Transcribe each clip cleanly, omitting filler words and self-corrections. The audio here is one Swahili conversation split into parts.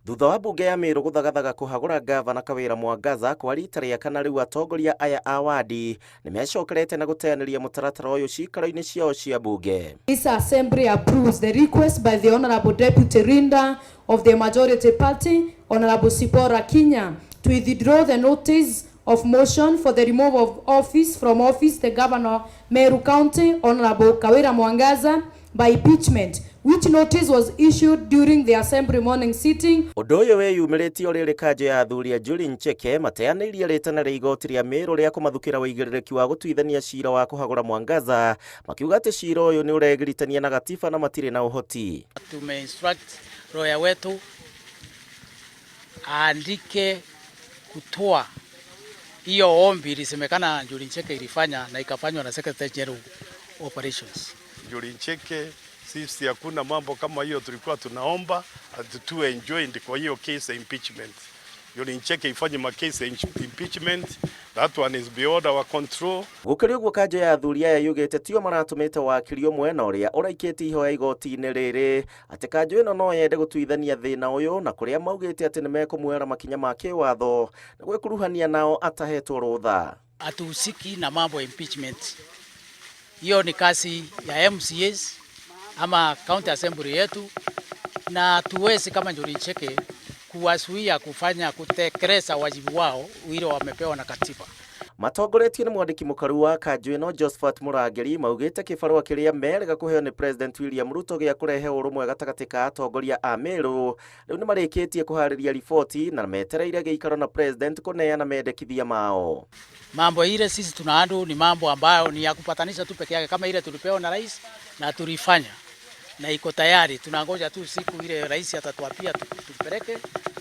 Thutha wa mbunge ya Meru guthagathaga kuhagura gavana Kawira Mwangaza kwa rita rĩa kana rĩu atongoria aya a wadi nimecokerete na guteanĩria mũtaratara ũyũ cikaro-inĩ ciao cia mbunge. This assembly approves the request by the Honorable Deputy Leader of the Majority Party, Honorable Sipora Kinya, to withdraw the notice of motion for the removal of office from office the Governor Meru County, Honorable Kawira Mwangaza, by impeachment, which notice was issued during the assembly morning sitting. Ũndũ ũyũ weyumĩrĩtie ũrĩa kanjũ ya athuri a Julie Ncheke mateanĩirie rĩtana rĩa igoti rĩa Meru rĩa kũmathukĩra wĩigĩrĩrĩki wa gũtuithania cira wa kũhagũra Mwangaza, makiuga atĩ cira ũyũ nĩ ũregiritania na gatiba na matirĩ na ũhoti. Tumeinstruct lawyer wetu aandike kutoa hiyo ombi ilisemekana Julie Ncheke ilifanya na ikafanywa na Secretary General Operations. Julie Ncheke, sisi hakuna mambo kama hiyo tulikuwa tunaomba atutue enjoined kwa hiyo case impeachment. Julie Ncheke ifanye ma case impeachment, that one is beyond our control. Gũkĩrĩ ũguo kanjũ ya athuri aya yugĩte tio maratũmĩte wakiri ũmwe na ũrĩa ũraikĩtie ihoya igoti-inĩ rĩrĩ atĩ kanjũ ĩno no yende gũtuithania thĩna ũyũ na kũrĩa maugĩte atĩ nĩmekũmuoera makinya ma kĩwatho na gwĩkuruhania nao atahetwo rũtha. Hatuhusiki na mambo impeachment. Hiyo ni kazi ya MCAs ama county assembly yetu, na tuwezi kama Julie Ncheke kuwazuia kufanya kutekeleza wajibu wao ile wamepewa na katiba. Matongoretio nĩ mwandĩki mũkaru wa kanjũ ĩno Josephat Mũrangĩri maugĩte kĩbarũa kĩrĩa merĩga kũheo nĩ President William Ruto gĩa kũrehe ũrũmwe gatagatĩ ka atongoria a Meru rĩu nĩ marĩkĩtie kũharĩria riboti na metereire gĩikaro na President kũneana mendekithia mao. Mambo ile sisi tunaandu ni mambo ambayo ni ya kupatanisha tu peke yake, kama ile tulipewa na rais na tulifanya na iko tayari. Tunangoja tu siku ile rais atatuapia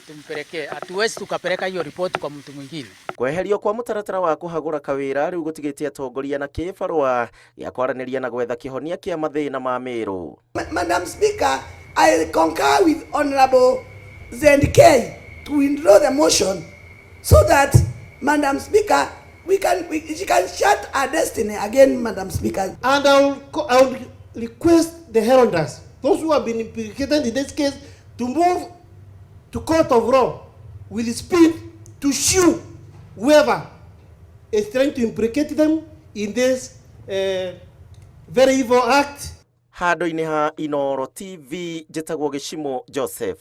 tumpelekee. Hatuwezi tukapeleka hiyo ripoti kwa mtu mwingine. Kweherio kwa mũtaratara wa kũhagũra Kawira rĩu gũtigĩtie atongoria na kĩbarũa gĩa kwaranĩria na gwetha kĩhonia kĩa mathĩna ma Meru. Madam Speaker, I concur with Honorable Zendikei to withdraw the motion so that, Madam Speaker, she can shut our destiny again, Madam Speaker. And I will request the heralders, those who have been implicated in this case, to move to court of law with speed to sue whoever is trying to implicate them in this very evil act. Handũ-inĩ ha Inooro TV, njĩtagwo Gĩchimũ Joseph.